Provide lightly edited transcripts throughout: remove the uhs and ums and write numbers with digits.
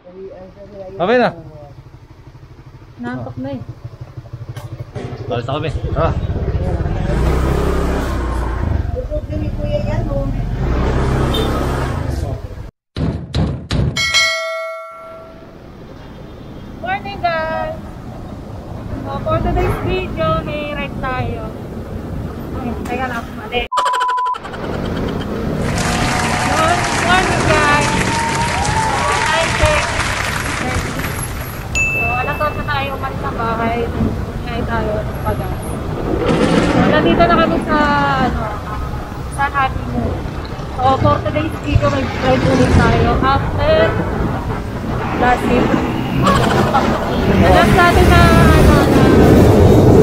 Kami na. Nantok na eh. Balas na kami. Ah. Morning guys! So, for today's video, may ride tayo. Okay, teka lang, mali. Morning guys! Time check. So, alas 8 na tayo umalis sa bahay. Ngayon tayo pag-gas. So, nandito na kami sa, sa honeymoon. So, for today's video, may ride ulit tayo after last week. Alam natin na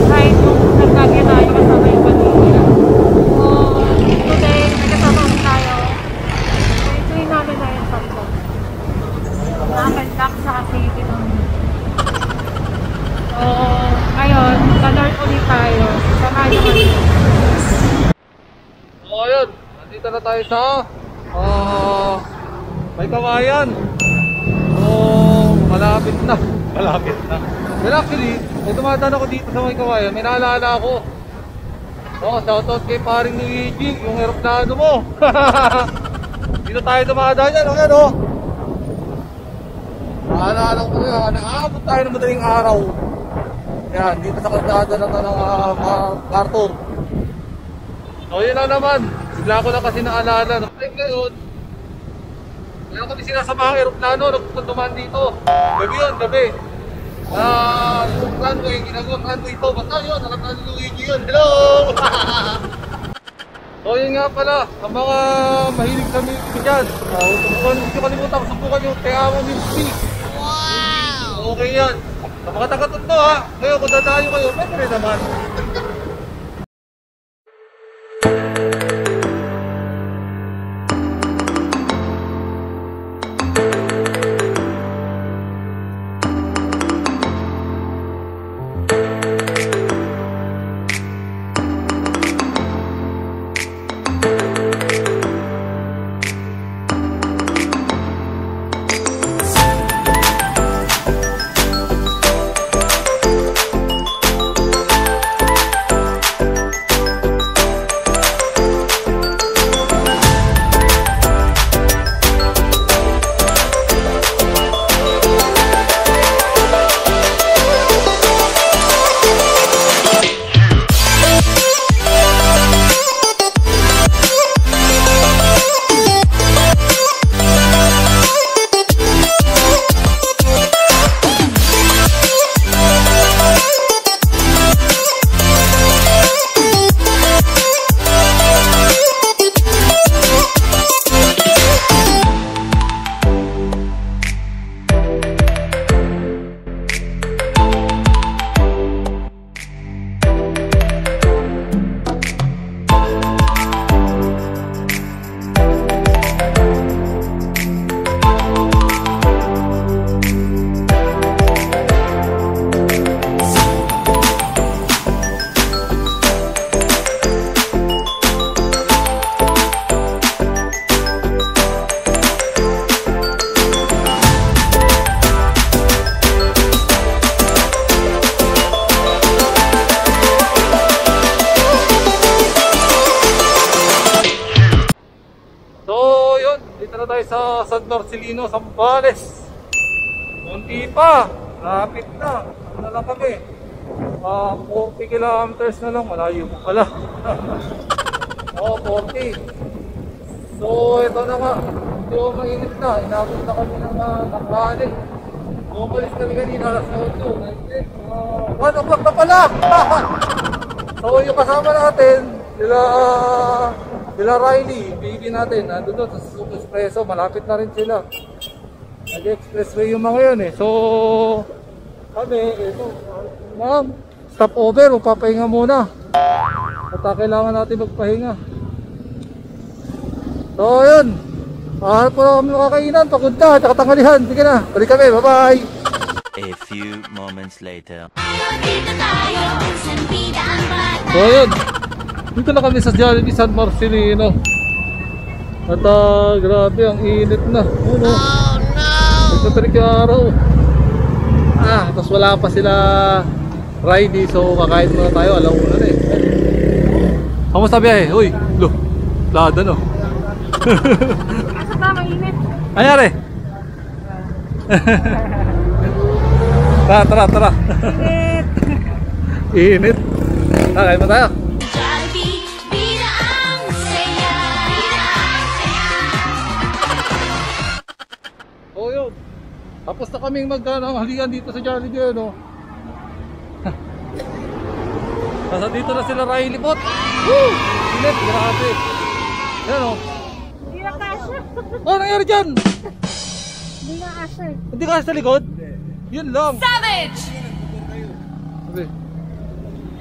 kahit nung nagkagaya tayo kasama yung pamilya. So, today, nagkasama tayo. So, ituloy namin na yung sakto. Nakakandak sa activity namin. So, ngayon, ka-learn ulit tayo. Samahan nyo kami. So, ayun. Nandito na tayo sa May Kawayan. So, malapit na. Malapit na. Well, actually, may dumadaan ako dito sa May Kawayan. May naalala ako. Oh, shoutout kay paring Luigi, yung aeroplano mo. Dito tayo dumadaan yan. Okay, no? Naalala ko yun. Nakaabot tayo ng madaling araw. Yan, dito sa kalsada ng Arthur. So, yun na naman. Bigla ko na kasi naalala. Like ngayon, meron kami sinasamaang aeroplano, nagtutuman dito. Gabi yun, gabi. Yung runway, ginagawang runway ito. Basta yun, nakatalo ng Luigi yun. Hello! So yun nga pala, ang mga mahilig sa music dyan. Huwag nyo kalimutan, subukan yung Te Amo Music. Wow! Okay yan. Sa mga taga-Tondo ha, ngayon kung dadayo kayo, pwede rin naman. Sa San Marcelino, Zambales. Kunti pa, lapit na. Ano na lang kami? 40 kilometers na lang, malayo mo pala. Oh, 40. So, ito na nga. Medyo mainit na. Inabot na kami ng takwali. Bumalis kami kanina, alas 8. 1 o'clock na pala! So, yung kasama natin, sila Riley, baby natin, nandun doon sa Super Espresso, malapit na rin sila. Nag-expressway yung mga yun eh. So, kami, ito, ma'am, stop over, magpapahinga muna. At kailangan natin magpahinga. So, yun. Hanap po na kami makakainan, pagod na, at tanghalihan. Sige na, balik kami, bye-bye! A few moments later. So, yun. Dito na kami sa Jollibee San Marcelino. At grabe, ang init na. Oh no! Ito Nagtutrik yung araw. Tapos wala pa sila Riley, so kakain muna tayo, alauna na eh. Kamusta biyahe? Uy, lada no. Asa ba, mainit? Anyari? Tara. Init! Init. Kain mo tayo. Oh yun. Tapos na kaming halian dito sa Jollibee, no? Nasa dito na sila Riley Bot. Woo! Init, grabe. Yan o. Hindi na kasha. Oh, nangyari dyan? Hindi na kasha eh. Hindi ka sa likod? Yun lang. Savage! Okay.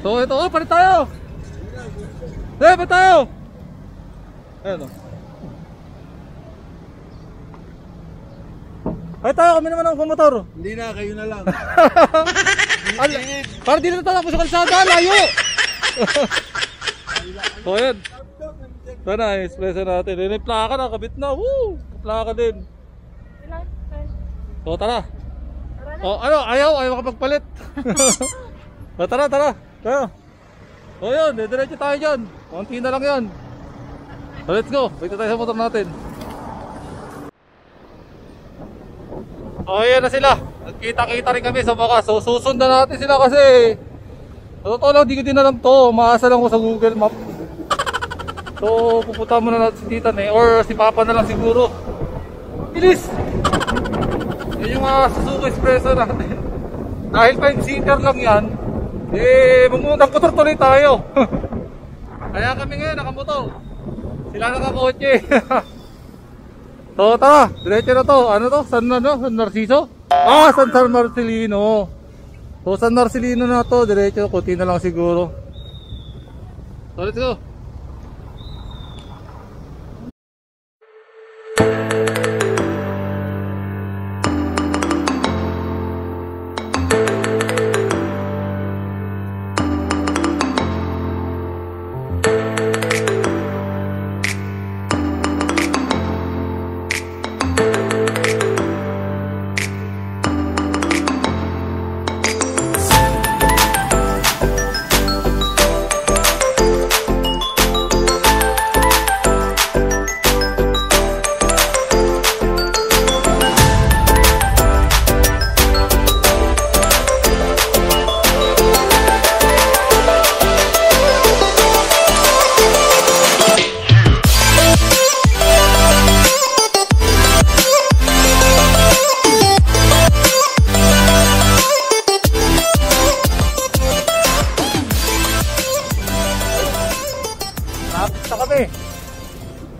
So ito, palit tayo. Palit tayo. Ayan o. Palit tayo, kami naman ang pumotor. Hindi na, kayo na lang. Para di na tatapos sa kalsada, layo. So ayan. Sana, espresso natin. Yung plaka na, kabit na. Woo! Plaka din. So tara. Oh, ayaw makapagpalit. Tara. So yun, diretso tayo dyan. Konti na lang yan. So let's go, wait tayo sa motor natin. So ayan na sila. Nagkita-kita rin kami sa baka. So susundan natin sila kasi sa totoo lang, di ko din alam to. Maasa lang ko sa Google Map. So pupunta muna natin si Tita na or si Papa na lang siguro. Bilis! Yun yung Suzuki Espresso natin. Dahil 5-seater lang yan, magmotor tuloy tayo. Kaya kami ngayon nakamotor. Sila nakakotse. So tara, diretso na to. Ano to? San Narciso? San Marcelino. So San Marcelino na to, diretso. Kunti na lang siguro. So let's go.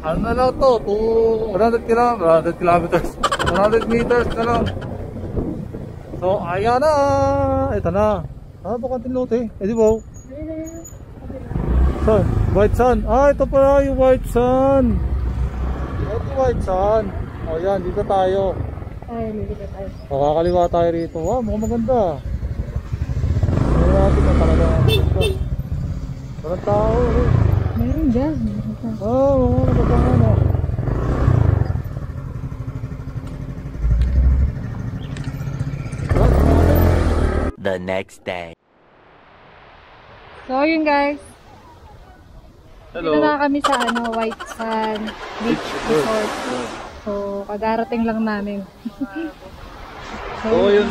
Ano na lang to? 100 kilometers. 100 meters na lang. So, ayan na. Ito na. Bakanting lote. Di ba? Sun. White Sun. Ito pala yung White Sun. Ito White Sun. Ayan, dito tayo. Dito tayo. Makakaliwa tayo rito. Wow, mukhang maganda. Ayan natin ang talaga. Walang tao. Meron dyan. Maganda. The next day. So yun guys. Hello. Dito na kami sa White Sun Beach Resort. So kadarating lang namin. So yun,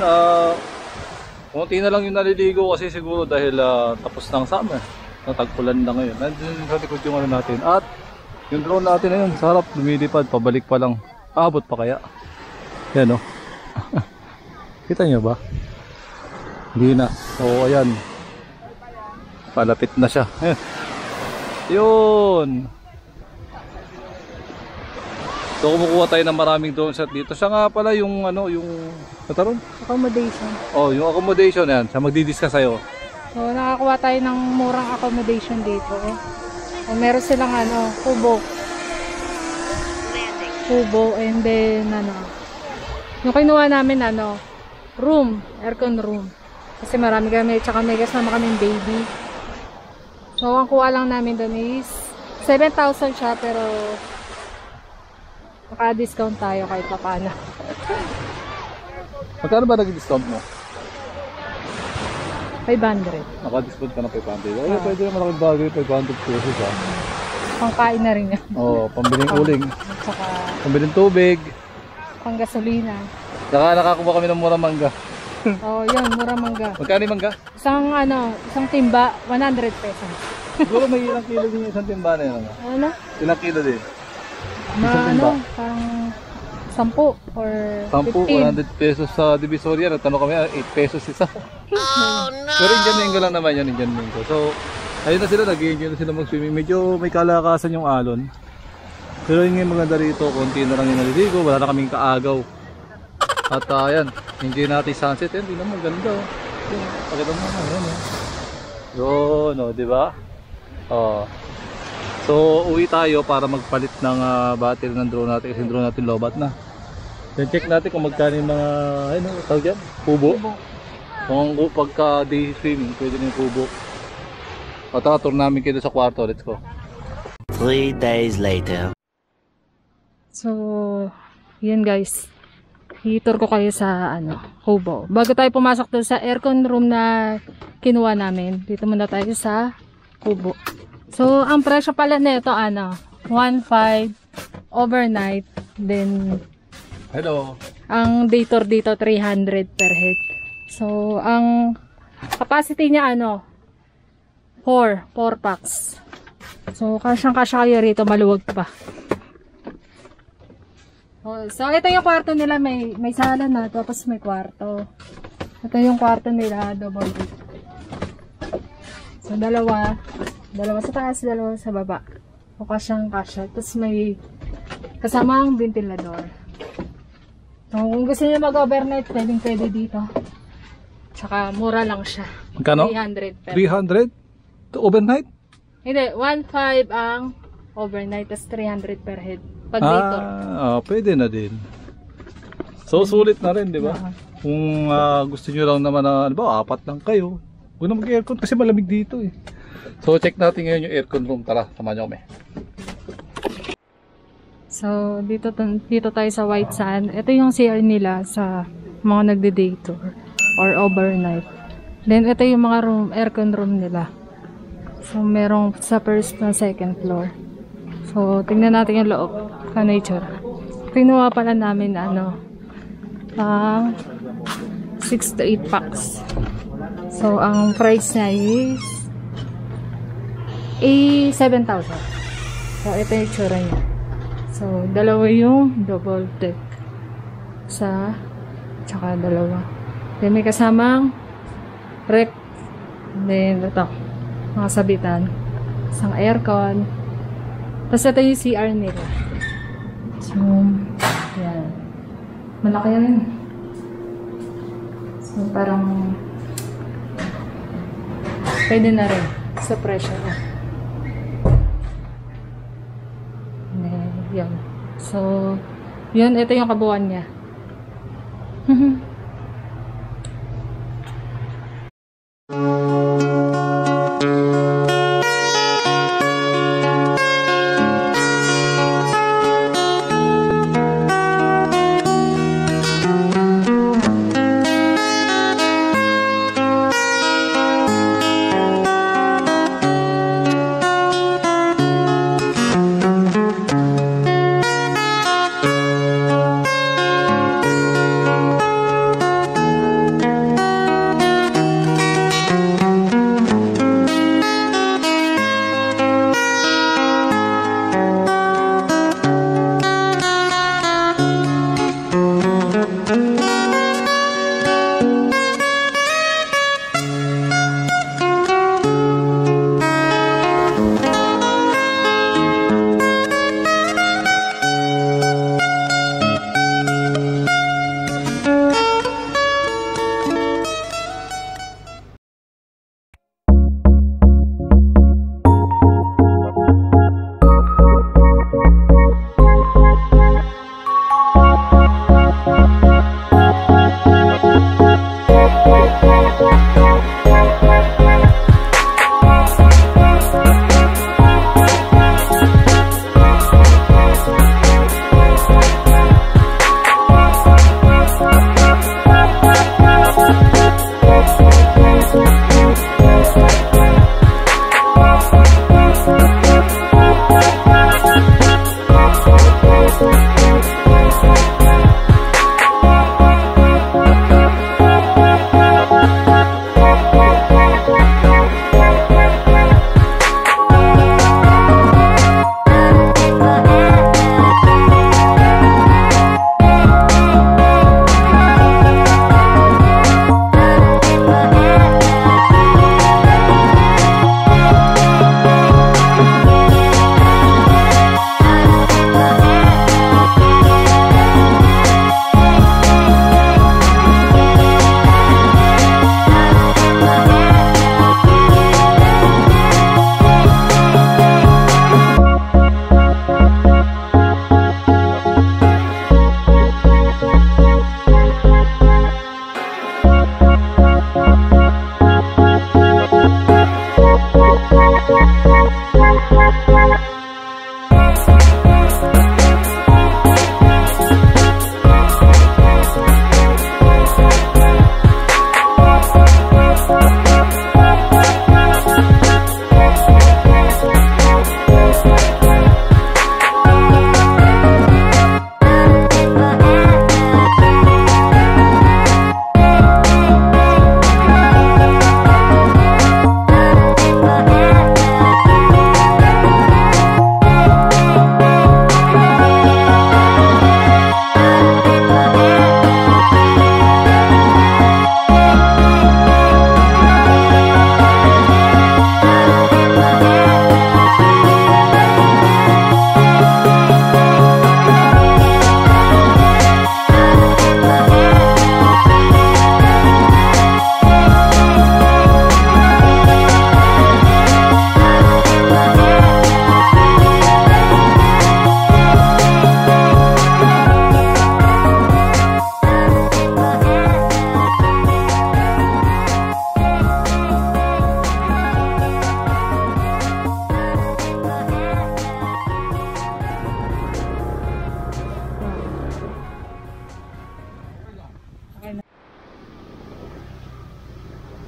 konti na lang yung naliligo kasi siguro dahil tapos ng summer. Natagpulan na ngayon. Nandun sa likod yung natin. At yung drone natin na yun, sarap, lumilipad, pabalik pa lang. Abot pa kaya? Yan o. Kita nyo ba? Hindi na. So ayan. Palapit na siya. Yun. So kumukuha tayo ng maraming drone shot dito. Siya nga pala yung yung Accommodation. Oh, yung accommodation yan. Siya magdi-discuss sa'yo. So nakakuha tayo ng murang accommodation dito. Meron silang kubo and then yung kinuha namin room, aircon room. Kasi marami kami, tsaka may kasama kaming baby. So ang kuha lang namin doon is 7,000 siya pero naka-discount tayo kahit paano. Magkano ba nag-discount mo? 500. Naka-discount ka ng 500. Ay, pwede naman ako bagay 500 pesos ha. Pangkain na rin yan. Oo, pambiling uling. Tsaka Pambiling tubig. panggasolina. Saka nakakuha kami ng murang mangga. Oh, yun, mura mangga. Magkano yung mangga? Isang timba, 100 pesos. Siguro may ilang kilo din yung isang timba na yun. Ano? Ilang kilo din? Parang 10 or 10, 15. 100 pesos sa Divisoria. Nagtanong kami, 8 pesos isa. Oh, no! Pero Indian Mango lang naman yan, Indian Mango. So, ayun na sila, nag-enjoy na sila mag-swimming. Medyo may kalakasan yung alon. Pero yun yung maganda rito, konti na lang yung naliligo, wala na kaming kaagaw. At ayan, enjoy natin sunset. Yan, di naman ganda. Pakita mo naman, yan. Yun, o, diba? So, uwi tayo para magpalit ng battery ng drone natin kasi yung drone natin lobat na. Then check natin kung magkano yung mga, ano, tawag yan? Kubo. Kung pagka day swimming, pwede na yung kubo. O, tara, tour namin kayo sa kwarto. Let's go. 3 days later. So, yun guys. I-tour ko kayo sa kubo. Bago tayo pumasok doon sa aircon room na kinuha namin, dito muna tayo sa kubo. So, ang presyo pala nito 1.5 overnight. Then, Hello. ang day tour dito 300 per head. So, ang capacity niya 4 packs. So, kasyang-kasya kayo rito, maluwag pa. So, ito yung kwarto nila, may sala na, tapos may kwarto. Ito yung kwarto nila, double bed. So, dalawa sa taas, dalawa sa baba. O kasyang-kasya. Tapos may kasamang ventilador. So, kung gusto niyo mag-overnight, pwede dito. Tsaka, mura lang siya. Magkano? 300 per. 300? To overnight? Hindi, 1.5 ang overnight, tas 300 per head. Pag dito. Pwede na din. So, sulit na rin, di ba? Kung gusto nyo lang naman na, 4 lang kayo. Huwag na mag-aircon kasi malamig dito eh. So, check natin ngayon yung aircon room. Tara, samahan nyo kami. So, dito tayo sa White Sand. Ito yung CR nila sa mga nagde-day tour or overnight. Then, ito yung mga aircon room nila. So, merong sa first na second floor. So, tingnan natin yung loob. Nature. Kinuha pala namin 6 to 8 packs. So, ang price niya is 7,000. So, ito yung itsura niya. So, dalawa yung double deck. Tsaka dalawa. Then, may kasamang rec. Then, ito. Mga sabitan. Isang aircon. Tapos, ito yung CR nila. So, yan. Malaki rin. So, parang pwede na rin sa pressure. Yan. So, yun. Ito yung kabuuan niya.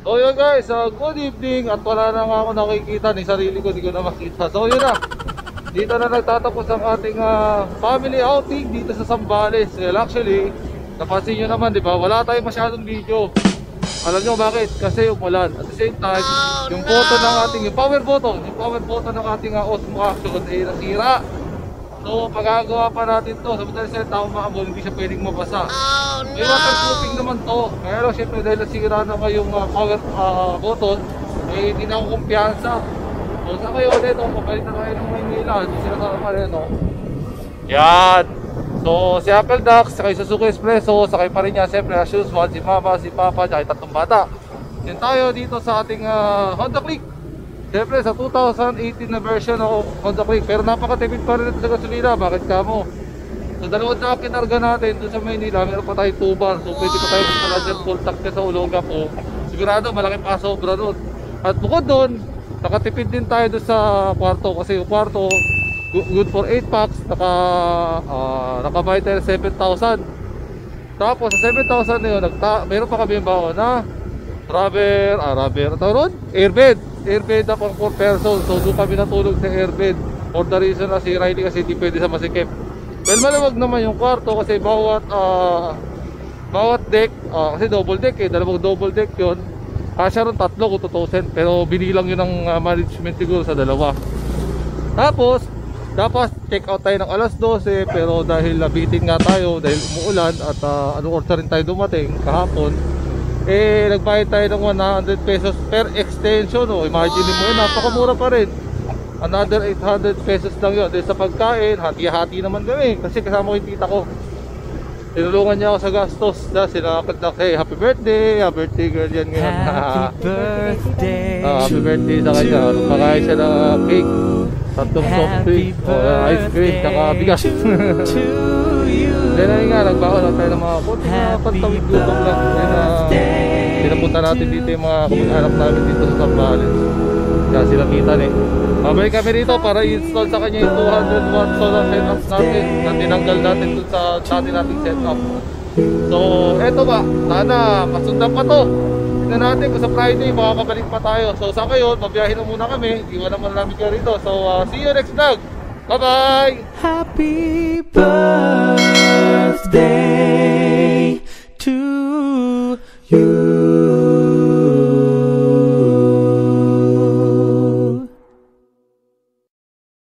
So yun guys, good evening. At wala na nga ako nakikita, ni sarili ko, di ko na makita. So yun na, dito na nagtatapos ang ating family outing dito sa Zambales. Well, actually, napansin nyo naman, di ba? Wala tayong masyadong video. Alam nyo bakit? Kasi umulan. At the same time, yung button ng ating, yung power button ng ating Osmo Action ay nasira. So, pagagawa pa natin to. Sa madalas sa tao maambol, hindi siya pwedeng mabasa. May waterproofing naman to. Kaya lang, syempre dahil nasira na kayong power button, eh hindi na ako kumpiyansa. So, sa kayo ulit, papalitan kayo ng Maynila. Hindi sila sa rin, no? Yan! So, si Apple Dax, sakay Suzuki Espresso, sakay pa rin niya, siyempre, as usual, si Mama, si Papa, tsaka yung tatlong bata. Yan tayo dito sa ating Honda Click. Siyempre, sa 2018 na version ng Honda Click, pero napakatipid pa rin ito sa gasolina. Bakit ka mo? So, dalawang na kinarga natin doon sa Maynila, meron pa tayo 2 bar. So, pwede pa tayo magsalad full tank sa Ologa po. Sigurado, malaki pa sobra doon. At bukod doon, nakatipid din tayo doon sa kwarto. Kasi yung kwarto, good for 8 packs, nakabayad tayo 7,000. Tapos sa 7,000 na yun, meron pa kami yung baon na airbed na pang 4 person. So doon kami natulog sa airbed for the reason na si Riley kasi hindi pwede sa masikip. Well, maluwag naman yung kwarto kasi bawat deck, kasi double deck dalawang double deck yun, kasya ron 3 kung 2,000, pero binilang yun ng management siguro sa dalawa. Tapos dapat check out tayo ng alas 12, pero dahil nabitin nga tayo dahil umuulan at anong oras rin tayo dumating kahapon, eh nagbayad tayo ng 100 pesos per extension. Imagine mo yun, napakamura pa rin. Another 800 pesos lang yun. Dahil sa pagkain, hati-hati naman kami kasi kasama ko yung tita ko. Tinulungan niya ako sa gastos. Sinakot na, hey, happy birthday girl yan ngayon. Happy birthday, happy birthday sa kanya. Pakain siya ng cake, tatlong soft drink, ice cream, saka bigas. Then ayun nga, nagbaon lang tayo ng mga konting pantawid gutom lang. Then pinapunta natin dito yung mga kamag-anak namin dito sa Zambales. Kaya sila kita Babalik kami dito para i-install sa kanya yung 200 watt solar setup natin na tinanggal natin dun sa dati nating setup. So eto ba, sana masundan pa to. Tignan natin kung sa Friday makakabalik pa tayo. So sa ngayon, mabiyahin na muna kami. Iwan naman namin kayo rito. So see you next vlog. Bye bye! happy birthday.